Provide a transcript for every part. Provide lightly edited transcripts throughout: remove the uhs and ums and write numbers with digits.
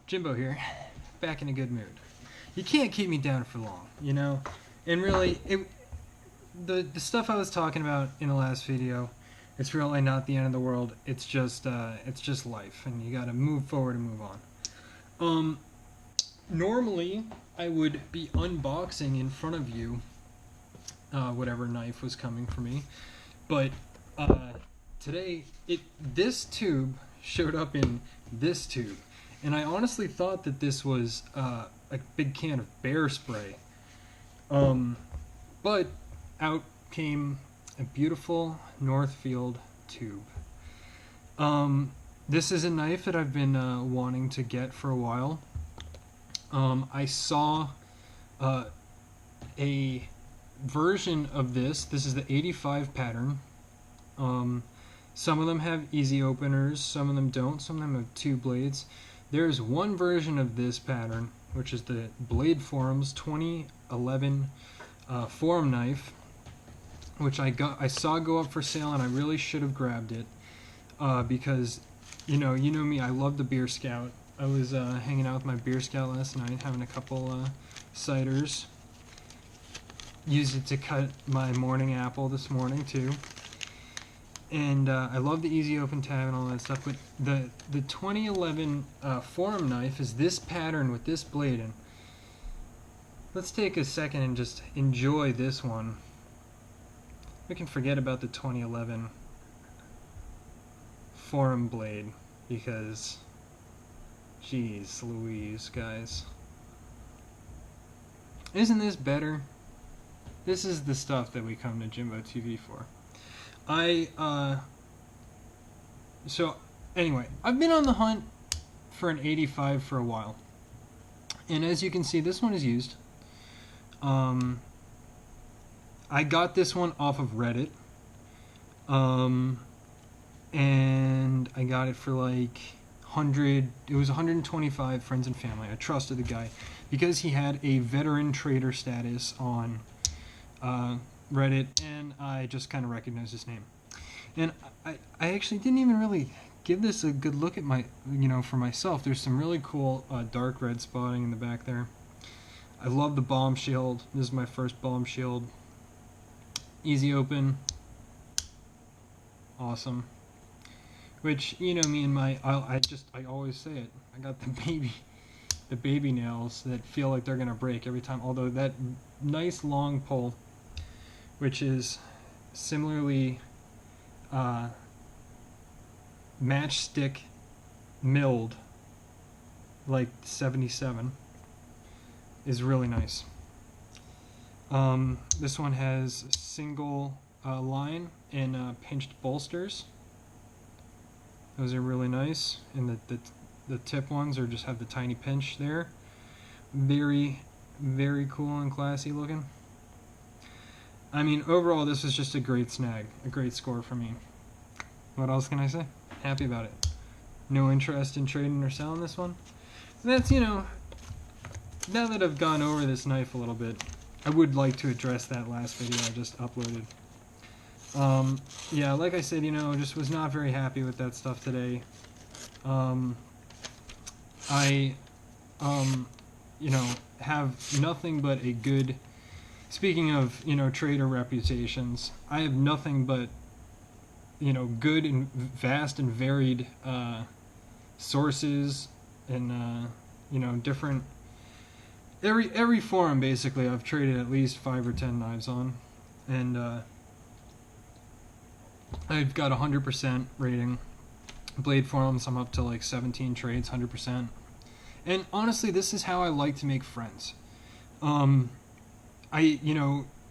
Jimbo here, back in a good mood. You can't keep me down for long, you know? And really, the stuff I was talking about in the last video, it's really not the end of the world. It's just life, and you gotta move forward and move on. Normally, I would be unboxing in front of you whatever knife was coming for me, but today, this tube showed up in this tube. And I honestly thought that this was a big can of bear spray. But out came a beautiful Northfield tube. This is a knife that I've been wanting to get for a while. I saw a version of this. This is the 85 pattern. Some of them have easy openers, some of them don't, some of them have two blades. There's one version of this pattern, which is the Blade Forums 2011 forum knife, which I saw go up for sale, and I really should have grabbed it because you know me, I love the Beer Scout. I was hanging out with my Beer Scout last night, having a couple ciders. Used it to cut my morning apple this morning too. And I love the easy open tab and all that stuff, but the 2011 forum knife is this pattern with this blade. And let's take a second and just enjoy this one. We can forget about the 2011 forum blade because, geez Louise, guys. Isn't this better? This is the stuff that we come to Jimbo TV for. So anyway, I've been on the hunt for an 85 for a while, and as you can see, this one is used. I got this one off of Reddit, and I got it for like it was 125 friends and family. I trusted the guy because he had a veteran trader status on Reddit, and I just kind of recognized his name. And I actually didn't even really give this a good look at for myself. There's some really cool dark red spotting in the back there. I love the bomb shield. This is my first bomb shield. Easy open. Awesome. Which, me and I always say it. I got the baby nails that feel like they're gonna break every time. Although that nice long pull, which is similarly matchstick milled, like 77, is really nice. This one has single line and pinched bolsters. Those are really nice, and the tip ones just have the tiny pinch there. Very, very cool and classy looking. I mean, overall, this was just a great snag, a great score for me. What else can I say? Happy about it. No interest in trading or selling this one. And that's, now that I've gone over this knife a little bit, I would like to address that last video I just uploaded. Yeah, like I said, just was not very happy with that stuff today. I have nothing but a good... Speaking of, trader reputations, I have nothing but, good and vast and varied sources and, different... Every forum, basically, I've traded at least 5 or 10 knives on. And I've got 100% rating. Blade forums, I'm up to like 17 trades, 100%. And honestly, this is how I like to make friends.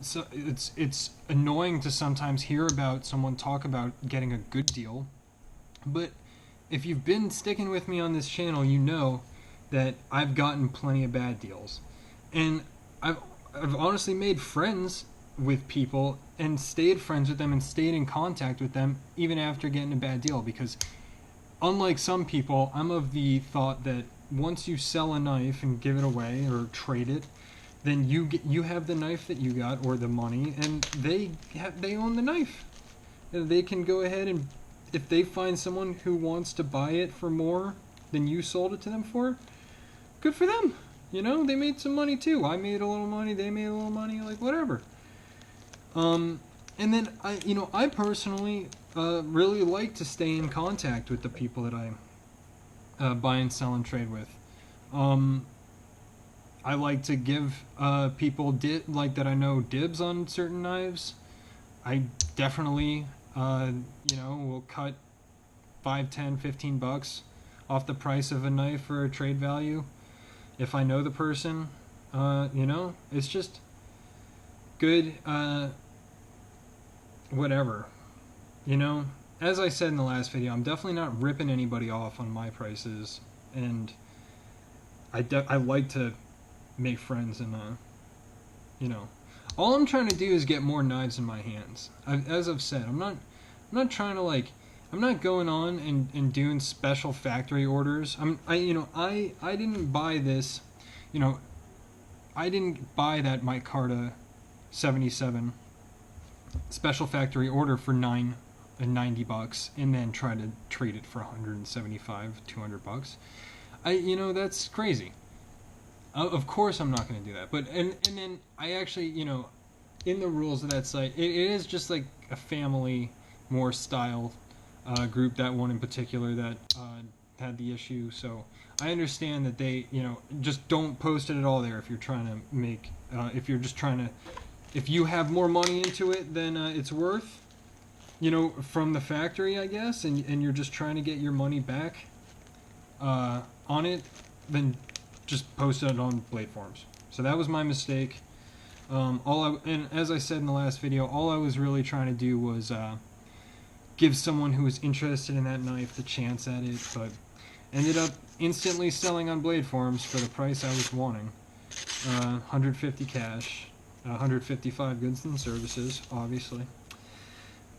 So it's annoying to sometimes hear about someone talk about getting a good deal, but if you've been sticking with me on this channel, you know that I've gotten plenty of bad deals, and I've honestly made friends with people and stayed friends with them and stayed in contact with them even after getting a bad deal, because unlike some people, I'm of the thought that once you sell a knife and give it away or trade it, then you have the knife that you got or the money, and they own the knife. They can go ahead and, if they find someone who wants to buy it for more than you sold it to them for, good for them. You know, they made some money too. I made a little money, they made a little money, like whatever. And then I personally really like to stay in contact with the people that I buy and sell and trade with. I like to give people that I know dibs on certain knives. I definitely will cut 5, 10, 15 bucks off the price of a knife for a trade value if I know the person. It's just good whatever. As I said in the last video, I'm definitely not ripping anybody off on my prices, and I like to make friends, and all I'm trying to do is get more knives in my hands. As I've said, I'm not trying to I'm not going on and doing special factory orders. I didn't buy this, I didn't buy that micarta 77 special factory order for $90 and then try to trade it for 175, 200 bucks. That's crazy. Of course I'm not going to do that. But and then I actually, in the rules of that site, it is just like a family more style group, that one in particular that had the issue. So I understand that they, just don't post it at all there if you're trying to make, if you have more money into it than it's worth, from the factory, I guess, and you're just trying to get your money back on it, then just post it on Blade Forums. So that was my mistake. And as I said in the last video, all I was really trying to do was give someone who was interested in that knife the chance at it, but ended up instantly selling on Blade Forums for the price I was wanting. 150 cash, 155 goods and services, obviously.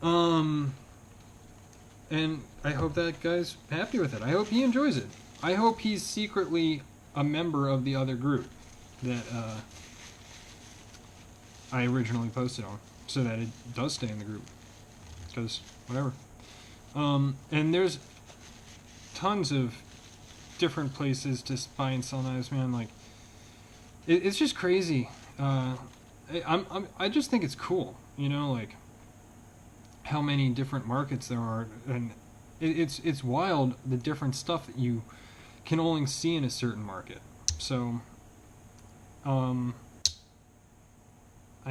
And I hope that guy's happy with it. I hope he enjoys it. I hope he's secretly a member of the other group that I originally posted on, so that it does stay in the group. Because whatever. And there's tons of different places to buy and sell knives, man. Like, it's just crazy. I just think it's cool, like how many different markets there are, and it's wild the different stuff that you can only see in a certain market. So, I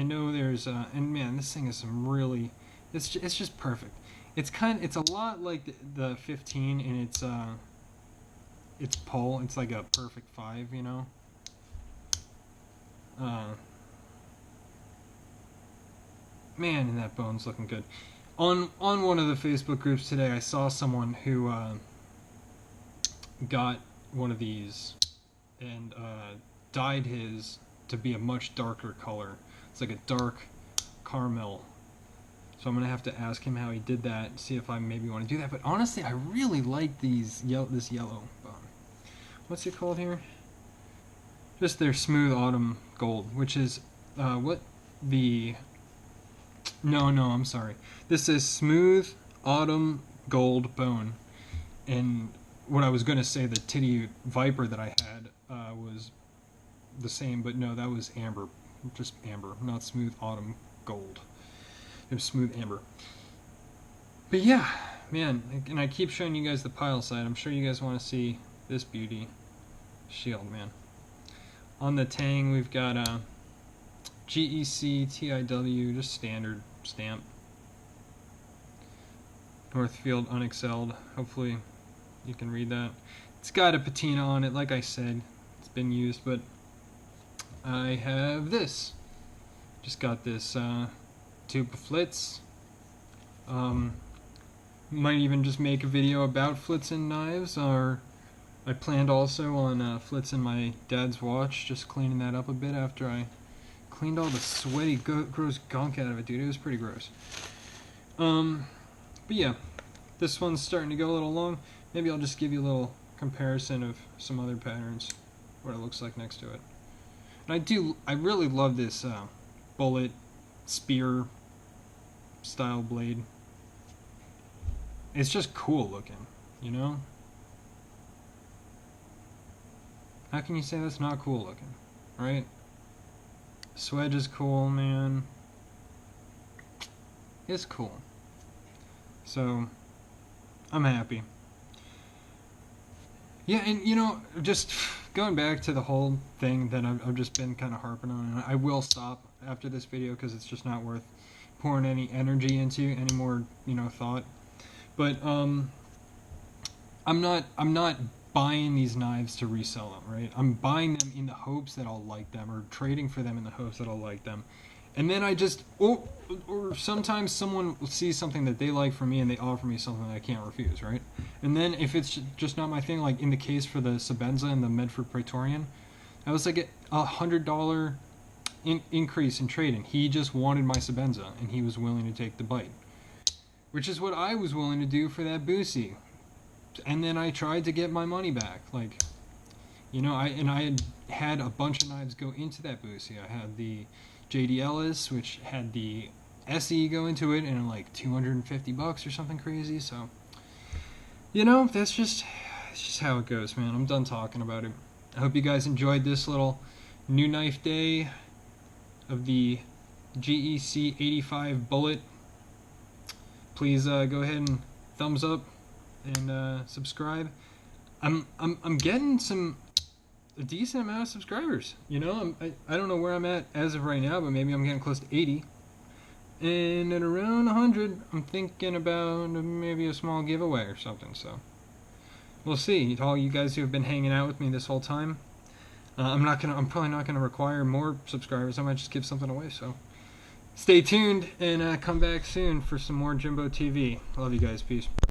know there's and man, this thing is some really, it's just perfect. It's a lot like the 15 in its pull. It's like a perfect 5, Man, and that bone's looking good. On one of the Facebook groups today, I saw someone who got one of these and dyed his to be a much darker color. It's like a dark caramel. So I'm gonna have to ask him how he did that, see if I maybe want to do that. But honestly, I really like this yellow bone. What's it called here? Just their smooth autumn gold, which is what the. No, I'm sorry. This is smooth autumn gold bone, and what I was gonna say, the Titty Viper that I had was the same, but no, that was amber, just amber, not smooth autumn gold. It was smooth amber. But yeah, man, and I keep showing you guys the pile side. I'm sure you guys want to see this beauty shield, man. On the tang, we've got a GEC TIW, just standard stamp. Northfield unexcelled. Hopefully you can read that. It's got a patina on it, like I said. It's been used, but I have this. Just got this tube of flits. Might even just make a video about flits and knives, or I planned also on flits in my dad's watch, just cleaning that up a bit after I cleaned all the sweaty, gross gunk out of it, dude. It was pretty gross. But yeah, this one's starting to go a little long. Maybe I'll just give you a little comparison of some other patterns, what it looks like next to it. And I really love this bullet spear style blade. It's just cool looking, How can you say that's not cool looking, right? Swedge is cool, man. It's cool. So, I'm happy. Yeah, and you know, just going back to the whole thing that I've just been kind of harping on, and I will stop after this video because it's just not worth pouring any energy into, any more, you know, thought. But I'm not buying these knives to resell them, right? I'm buying them in the hopes that I'll like them, or trading for them in the hopes that I'll like them. And then I just, or sometimes someone sees something that they like from me and they offer me something that I can't refuse, right? And then if it's just not my thing, like in the case for the Sabenza and the Medford Praetorian, I was like $100 increase in trading. He just wanted my Sabenza and he was willing to take the bite, which is what I was willing to do for that Boosie. And then I tried to get my money back, like, you know, I had a bunch of knives go into that Boosie. I had the JD Ellis, which had the SE go into it, and like $250 or something crazy. So, you know, it's just how it goes, man. I'm done talking about it. I hope you guys enjoyed this little new knife day of the GEC 85 Bullet. Please go ahead and thumbs up and subscribe. I'm getting a decent amount of subscribers. You know, I don't know where I'm at as of right now, but maybe I'm getting close to 80. And at around 100, I'm thinking about maybe a small giveaway or something. So we'll see. To all you guys who have been hanging out with me this whole time, I'm probably not gonna require more subscribers. I might just give something away. So stay tuned and come back soon for some more Jimbo TV. Love you guys. Peace.